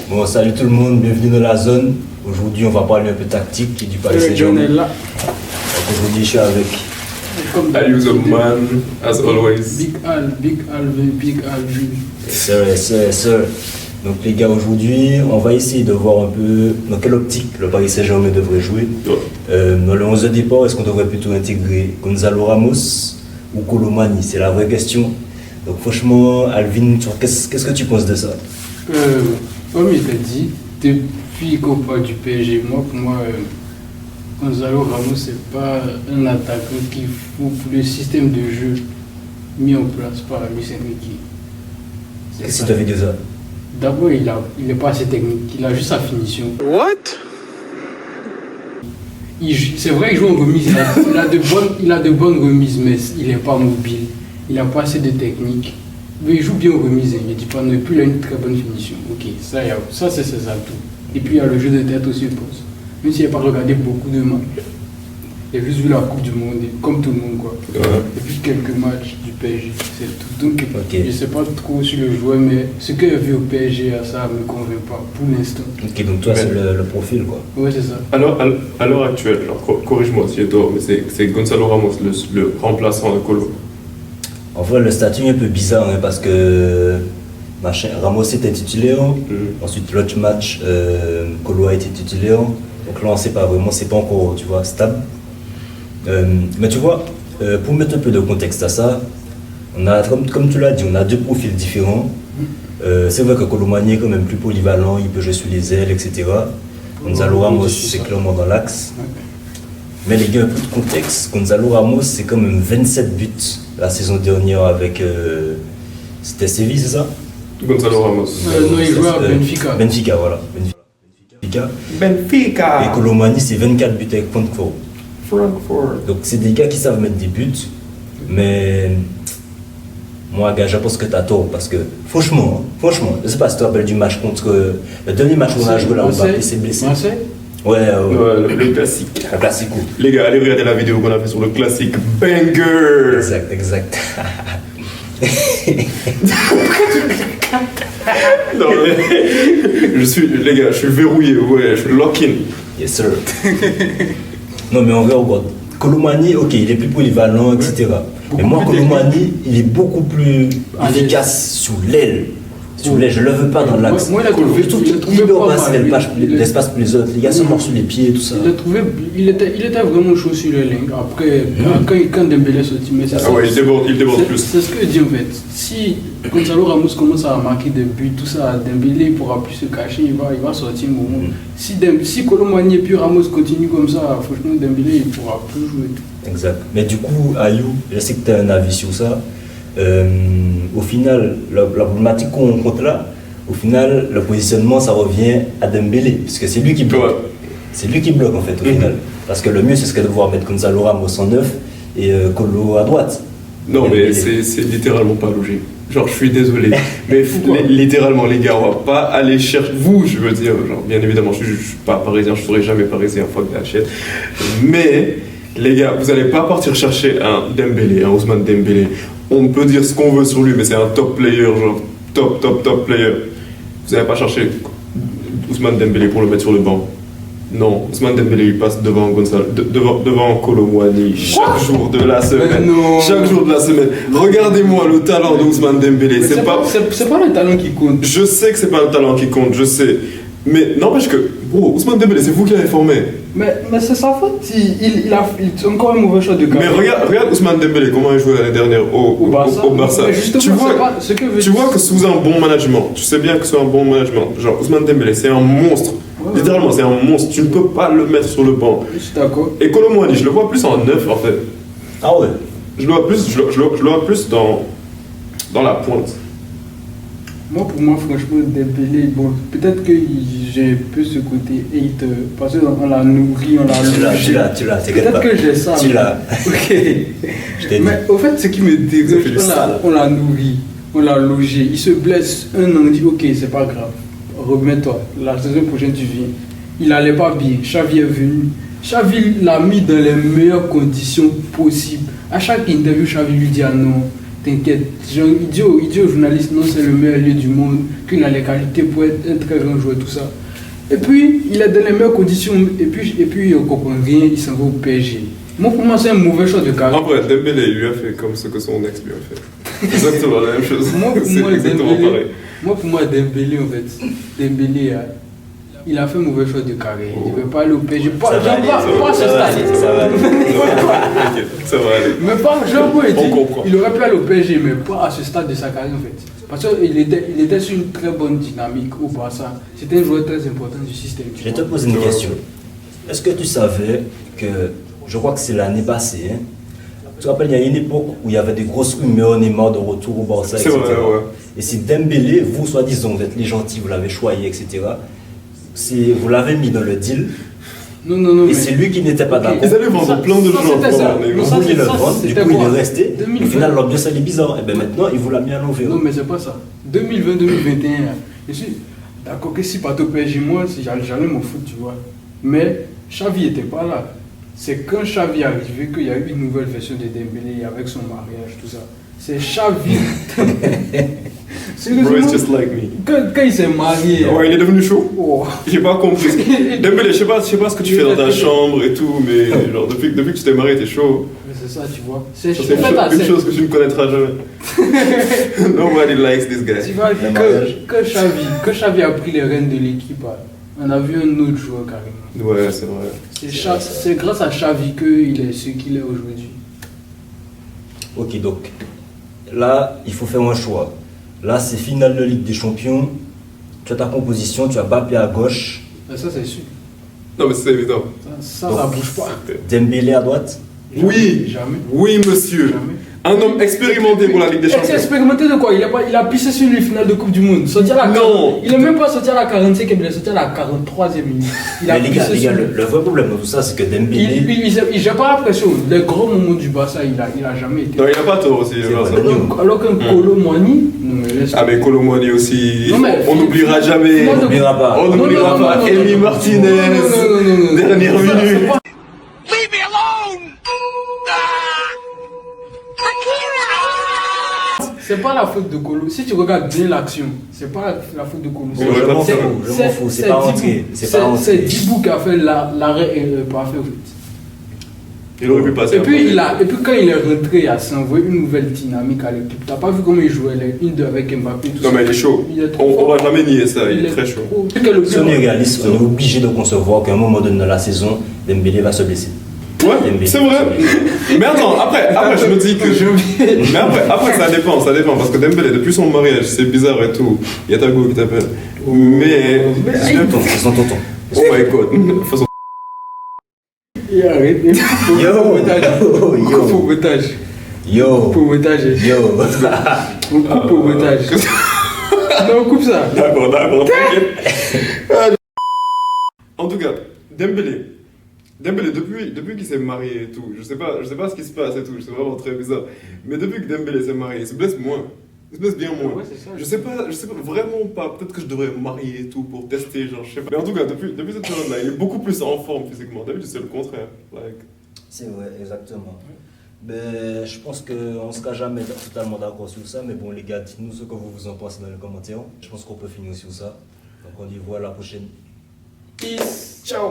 Bon, salut tout le monde, bienvenue dans la zone. Aujourd'hui, on va parler un peu tactique du Paris Saint-Germain. Aujourd'hui, je suis avec Man, as always. Big Al, Big Al. Yes sir. Donc les gars, aujourd'hui, on va essayer de voir un peu dans quelle optique le Paris Saint-Germain devrait jouer. Dans le 11 de départ, est-ce qu'on devrait plutôt intégrer Gonzalo Ramos ou Colomani? C'est la vraie question. Donc franchement, Alvin, qu'est-ce que tu penses de ça? Comme il t'a dit, depuis qu'on parle du PSG, pour moi, Gonzalo Ramos, c'est pas un attaquant qu'il faut pour le système de jeu mis en place par Luis Enrique. Qu'est-ce que tu avais dit ça? D'abord, il n'est pas assez technique, il a juste sa finition. What? C'est vrai qu'il joue en remise, il a de bonnes remises, mais il n'est pas mobile, il n'a pas assez de technique. Mais il joue bien en remise, il dit pas non plus, il a une très bonne finition. Ok, ça c'est ses atouts. Et puis il y a le jeu de tête aussi, je pense. Même s'il n'a pas regardé beaucoup de matchs, il a juste vu la Coupe du Monde, comme tout le monde quoi. Et puis quelques matchs du PSG, c'est tout. Donc je ne sais pas trop sur le joueur, mais ce qu'il a vu au PSG, ça ne me convainc pas pour l'instant. Ok, donc toi c'est le profil quoi. Ouais, c'est ça. Alors, à l'heure actuelle, corrige-moi si j'ai tort, mais c'est Gonzalo Ramos, le remplaçant de Colo. En fait, le statut est un peu bizarre hein, parce que Ramos était titulaire, ensuite l'autre match, Colo a été titulaire, donc là on ne sait pas vraiment, c'est pas encore tu vois, stable. Mais tu vois, pour mettre un peu de contexte à ça, on a, comme tu l'as dit, on a deux profils différents. C'est vrai que Colomani est quand même plus polyvalent, il peut jouer sur les ailes, etc. Gonzalo Ramos, c'est clairement dans l'axe. Mais les gars, un peu de contexte, Gonzalo Ramos, c'est quand même 27 buts la saison dernière avec... c'était Séville, c'est ça? Gonzalo Ramos. Non, il joue à Benfica. Benfica, voilà. Benfica. Et Colomani, c'est 24 buts avec Francfort. Donc c'est des gars qui savent mettre des buts, mais... Moi, gars, je pense que tu as tort parce que, franchement, je ne sais pas si tu te rappelles du match contre... Le dernier match où on a joué là, Mbappé s'est blessé. Ouais, le classique. Un classico. Les gars, allez regarder la vidéo qu'on a fait sur le classique banger. Exact. Non, les gars, je suis verrouillé, ouais, je suis lock-in. Yes, sir. Non, mais en vrai, regarde. Colomani, ok, il est plus polyvalent, etc. Mais moi, Colomani, il est beaucoup plus efficace sous l'aile. Je ne le veux pas dans l'axe. Moi, il libère l'espace pour les autres. Les gars se mordent sur les pieds et tout ça. Il était vraiment chaud sur le ligne. Après, quand Dembélé sortit, mais c'est ça. Ah ouais, il déborde plus. C'est ce que je dis en fait. Si Gonzalo Ramos commence à marquer des buts, tout ça, Dembélé il ne pourra plus se cacher, il va sortir un moment. Si Colomani et puis Ramos continuent comme ça, franchement, Dembélé il ne pourra plus jouer. Exact. Mais du coup, Ayou, je sais que tu as un avis sur ça. Au final, la problématique qu'on rencontre là, au final, le positionnement, ça revient à Dembélé, puisque c'est lui qui bloque. C'est lui qui bloque en fait, au final. Parce que le mieux, c'est ce que de pouvoir mettre Gonzalo Ramos en 9 et Colo à droite. Non, mais c'est littéralement pas logique. Genre, je suis désolé, mais littéralement, les gars, on va pas aller chercher. Vous, je veux dire, genre, bien évidemment, je suis pas parisien, je serai jamais parisien, fuck that shit. Mais, les gars, vous allez pas partir chercher un Dembélé, un Ousmane Dembélé. On peut dire ce qu'on veut sur lui, mais c'est un top player, genre top player. Vous n'allez pas chercher Ousmane Dembélé pour le mettre sur le banc. Non, Ousmane Dembélé il passe devant Colomani chaque jour de la semaine. Chaque jour de la semaine. Regardez-moi le talent d'Ousmane Dembélé. C'est pas le talent qui compte. Je sais que c'est pas le talent qui compte, je sais. Mais n'empêche que, bro, Ousmane Dembélé, c'est vous qui l'avez formé. Mais c'est sa faute, il a encore un mauvais choix de carrière. Mais regarde Ousmane Dembélé, comment il jouait l'année dernière au Barça. Tu vois que sous un bon management, tu sais bien que sous un bon management, genre Ousmane Dembélé, c'est un monstre. Littéralement, c'est un monstre, tu ne peux pas le mettre sur le banc. Je suis d'accord. Et Colomani, je le vois plus en 9 en fait. Ah ouais. Je le vois plus dans la pointe. Pour moi, franchement, Dembélé, bon, peut-être que j'ai un peu ce côté hate, parce qu'on l'a nourri, on l'a logé. Tu l'as, peut-être que j'ai ça. Tu l'as. Ok. Mais au fait, ce qui me dérange, on l'a nourri, on l'a logé. Il se blesse un an, on dit ok, c'est pas grave, remets-toi. La saison prochaine, tu viens. Il allait pas bien. Xavi est venu. Xavi l'a mis dans les meilleures conditions possibles. À chaque interview, Xavi lui dit ah non, t'inquiète, genre, il dit au journaliste non, c'est le meilleur lieu du monde, qu'il a les qualités pour être un très grand joueur, tout ça. Et puis, il est dans les meilleures conditions, et puis il ne comprend rien, il s'en va au PSG. Moi, pour moi, c'est un mauvais choix de carrière. Après, Dembélé, il lui a fait comme ce que son ex lui a fait. Exactement la même chose. C'est exactement pareil. Pour moi, Dembélé, en fait, Dembélé, il a fait un mauvais choix de carrière. Il ne veut pas aller au PSG. Pas à ce stade. Ça va aller. Ok, ça va aller. Mais pas, On comprend. il aurait pu aller au PSG, mais pas à ce stade de sa carrière, en fait. Parce qu'il était sur une très bonne dynamique au Barça. C'était un joueur très important du système. Je vais te poser une question. Est-ce que tu savais que, je crois que c'est l'année passée, hein, tu te rappelles, il y a une époque où il y avait des grosses rumeurs, Neymar de retour au Barça, C'est etc. vrai, ouais. Et c'est Dembélé, vous, soi-disant, vous êtes les gentils, vous l'avez choisi, etc. Vous l'avez mis dans le deal. Non, Et c'est lui qui n'était pas d'accord. Ils allaient vendre plein de joueurs. c'était ça. Neymar. Non, Vous vouliez le vendre, du coup il est resté. 2020. Au final, l'ambiance elle est bizarre. Et bien maintenant, il vous l'a mis à l'envers. Non, mais c'est pas ça. 2020-2021, je suis d'accord que si pas au PSG, moi, j'allais m'en foutre, tu vois. Mais Xavi n'était pas là. C'est quand Xavi est arrivé qu'il y a eu une nouvelle version de Dembélé avec son mariage, tout ça. C'est Xavi. Bro, it's just like me. Quand il s'est marié. Ouais, il est devenu chaud. Oh. J'ai pas compris. Dembélé, je sais pas ce que tu fais dans ta chambre et tout, mais genre depuis que tu t'es marié, t'es chaud. Mais c'est ça, tu vois. C'est Ça, c'est une chose que tu ne connaîtras jamais. Nobody likes this Tu guy. vois, que Xavi a pris les rênes de l'équipe, on a vu un autre joueur carrément. Ouais, c'est vrai. C'est grâce à Xavi qu'il est ce qu'il est aujourd'hui. Ok, donc là, il faut faire un choix. Là, c'est finale de Ligue des Champions. Tu as ta composition, tu as Mbappé à gauche, Mais ça, c'est sûr. Non, mais c'est évident. Ça Donc, bouge pas. Dembélé à droite. Oui, Jamais. oui, monsieur. Jamais. Un homme expérimenté pour la Ligue des Champions. Expérimenté de quoi? Il a pissé sur une finale de Coupe du Monde. Non. Il n'est même pas sorti à la 45e, il est sorti à la 43e minute. Il a Mais les gars, pissé sur le vrai problème dans tout ça, c'est que Dembélé. il n'a pas la pression. Les grands moments du Barça, il a jamais été. Non, il a pas tort aussi. C'est Barça. vrai. Alors qu'un Kolo Muani, non mais laisse. Ah, mais Kolo Muani aussi. Non, mais- On n'oubliera jamais. Non, On n'oubliera pas. On n'oubliera non, pas non, Emi non, Martinez. non. Dernière Ça, c'est minute. pas- Leave me alone! C'est pas la faute de Kolo. Si tu regardes bien l'action, c'est pas la faute de Kolo. Bon, je m'en fous, c'est pas rentré. C'est pas C'est rentré. Dibou qui a fait l'arrêt parfait en fait. Il aurait pu passer. Et puis quand il est rentré, il a envoyé une nouvelle dynamique à l'équipe. T'as pas vu comment il jouait les 1-2 avec Mbappé tout Non, ça. mais il est chaud. Il est trop On fort. va jamais nier ça. Il est très chaud. trop- Si on est réaliste, on est obligé de concevoir qu'à un moment donné dans la saison, Dembélé va se blesser. Ouais, c'est vrai. Mais attends, après je me dis que. Mais après ça dépend, parce que Dembélé, depuis son mariage, c'est bizarre et tout. Il y a ta go qui t'appelle. Mais. C'est ton tonton. Oh my god. De toute façon. Il arrête. Coupe au montage. Yo, Coupe au montage. yo. On coupe au montage. Non, on coupe ça. D'accord, t'inquiète. En tout cas, Dembélé, depuis qu'il s'est marié et tout, je sais pas ce qui se passe et tout, c'est vraiment très bizarre. Mais depuis que Dembélé s'est marié, il se blesse moins. Il se blesse bien moins. Ouais, c'est ça. Je sais pas, vraiment pas. Peut-être que je devrais me marier et tout pour tester, genre, je sais pas. Mais en tout cas, depuis cette période-là, il est beaucoup plus en forme physiquement. D'habitude, c'est le contraire. Like. C'est vrai, exactement. Ben, je pense qu'on ne sera jamais totalement d'accord sur ça, mais bon les gars, dites-nous ce que vous en pensez dans les commentaires. Je pense qu'on peut finir sur ça. Donc on y voit à la prochaine. Peace. Ciao.